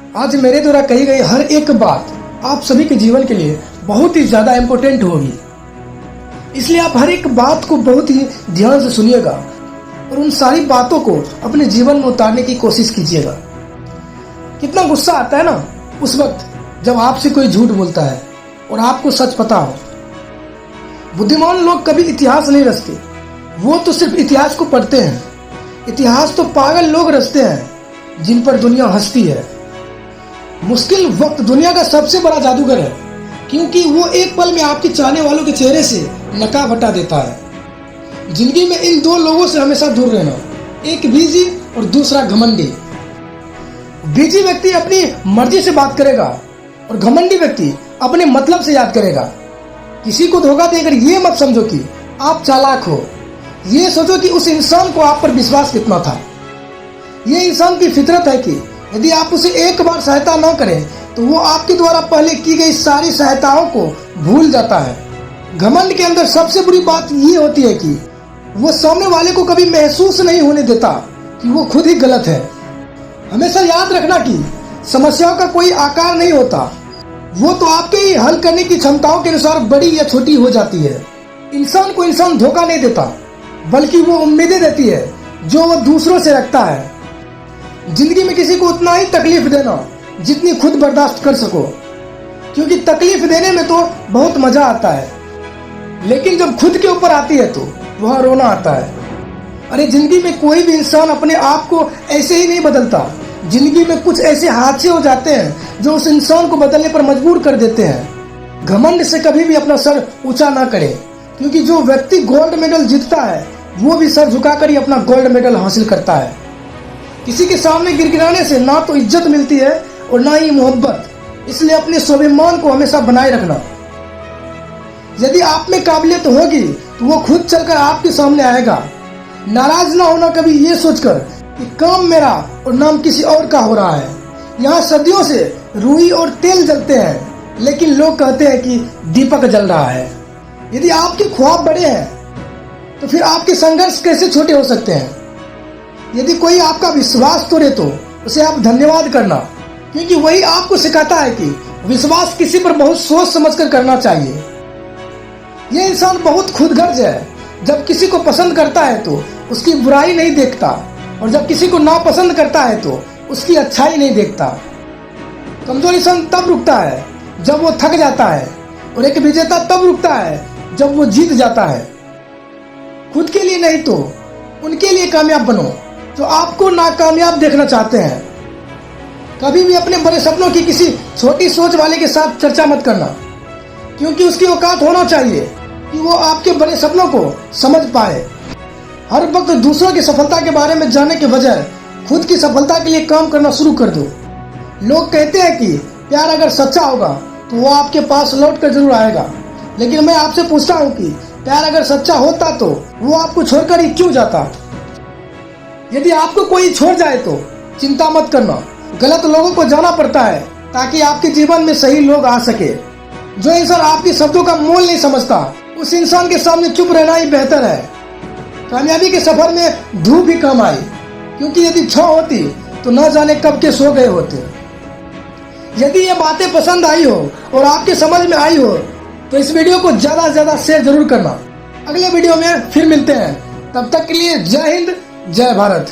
आज मेरे द्वारा कही गई हर एक बात आप सभी के जीवन के लिए बहुत ही ज्यादा इम्पोर्टेंट होगी, इसलिए आप हर एक बात को बहुत ही ध्यान से सुनिएगा और उन सारी बातों को अपने जीवन में उतारने की कोशिश कीजिएगा। कितना गुस्सा आता है ना उस वक्त जब आपसे कोई झूठ बोलता है और आपको सच पता हो। बुद्धिमान लोग कभी इतिहास नहीं रचते, वो तो सिर्फ इतिहास को पढ़ते हैं। इतिहास तो पागल लोग रचते हैं जिन पर दुनिया हंसती है। मुश्किल वक्त दुनिया का सबसे बड़ा जादूगर है, क्योंकि वो एक पल में आपके चाहने वालों के चेहरे से नकाब हटा देता है। जिंदगी में इन दो लोगों से हमेशा दूर रहना, एक बिजी और दूसरा घमंडी। बिजी व्यक्ति अपनी मर्जी से बात करेगा और घमंडी व्यक्ति अपने मतलब से याद करेगा। किसी को धोखा देकर ये मत समझो कि आप चालाक हो, ये सोचो कि उस इंसान को आप पर विश्वास कितना था। ये इंसान की फितरत है कि यदि आप उसे एक बार सहायता न करें तो वो आपके द्वारा पहले की गई सारी सहायताओं को भूल जाता है। घमंड के अंदर सबसे बुरी बात ये होती है कि वो सामने वाले को कभी महसूस नहीं होने देता कि वो खुद ही गलत है। हमेशा याद रखना कि समस्याओं का कोई आकार नहीं होता, वो तो आपके ही हल करने की क्षमताओं के अनुसार बड़ी या छोटी हो जाती है। इंसान को इंसान धोखा नहीं देता, बल्कि वो उम्मीदें देती है जो वो दूसरों से रखता है। जिंदगी में किसी को उतना ही तकलीफ देना जितनी खुद बर्दाश्त कर सको, क्योंकि तकलीफ देने में तो बहुत मजा आता है, लेकिन जब खुद के ऊपर आती है तो वहाँ रोना आता है। अरे जिंदगी में कोई भी इंसान अपने आप को ऐसे ही नहीं बदलता। जिंदगी में कुछ ऐसे हादसे हो जाते हैं जो उस इंसान को बदलने पर मजबूर कर देते हैं। घमंड से कभी भी अपना सर ऊंचा ना करें, क्योंकि जो व्यक्ति गोल्ड मेडल जीतता है वो भी सर झुकाकर ही अपना गोल्ड मेडल हासिल करता है। किसी के सामने गिड़गिड़ाने से ना तो इज्जत मिलती है और ना ही मोहब्बत, इसलिए अपने स्वाभिमान को हमेशा बनाए रखना। यदि आप में काबिलियत होगी तो वो खुद चलकर आपके सामने आएगा। नाराज ना होना कभी ये सोचकर कि काम मेरा और नाम किसी और का हो रहा है। यहाँ सदियों से रुई और तेल जलते हैं, लेकिन लोग कहते हैं कि दीपक जल रहा है। यदि आपके ख्वाब बड़े हैं तो फिर आपके संघर्ष कैसे छोटे हो सकते हैं। यदि कोई आपका विश्वास तोड़े तो उसे आप धन्यवाद करना, क्योंकि वही आपको सिखाता है कि विश्वास किसी पर बहुत सोच समझकर करना चाहिए। यह इंसान बहुत खुदगर्ज है, जब किसी को पसंद करता है तो उसकी बुराई नहीं देखता, और जब किसी को नापसंद करता है तो उसकी अच्छाई नहीं देखता। कमजोर इंसान तब रुकता है जब वो थक जाता है, और एक विजेता तब रुकता है जब वो जीत जाता है। खुद के लिए नहीं तो उनके लिए कामयाब बनो जो आपको नाकामयाब देखना चाहते हैं। कभी भी अपने बड़े सपनों की किसी छोटी सोच वाले के साथ चर्चा मत करना, क्योंकि उसकी औकात होना चाहिए कि वो आपके बड़े सपनों को समझ पाए। हर वक्त दूसरों की सफलता के बारे में जानने के बजाय खुद की सफलता के लिए काम करना शुरू कर दो। लोग कहते हैं कि प्यार अगर सच्चा होगा तो वो आपके पास लौट कर जरूर आएगा, लेकिन मैं आपसे पूछता हूँ कि प्यार अगर सच्चा होता तो वो आपको छोड़कर ही क्यों जाता। यदि आपको कोई छोड़ जाए तो चिंता मत करना, गलत लोगों को जाना पड़ता है ताकि आपके जीवन में सही लोग आ सके। जो इंसान आपके शब्दों का मोल नहीं समझता, उस इंसान के सामने चुप रहना ही बेहतर है। कामयाबी के सफर में धूप भी कम आई, क्योंकि यदि छांव होती तो न जाने कब के सो गए होते। यदि ये बातें पसंद आई हो और आपके समझ में आई हो तो इस वीडियो को ज्यादा से ज्यादा शेयर जरूर करना। अगले वीडियो में फिर मिलते हैं, तब तक के लिए जय हिंद, जय भारत।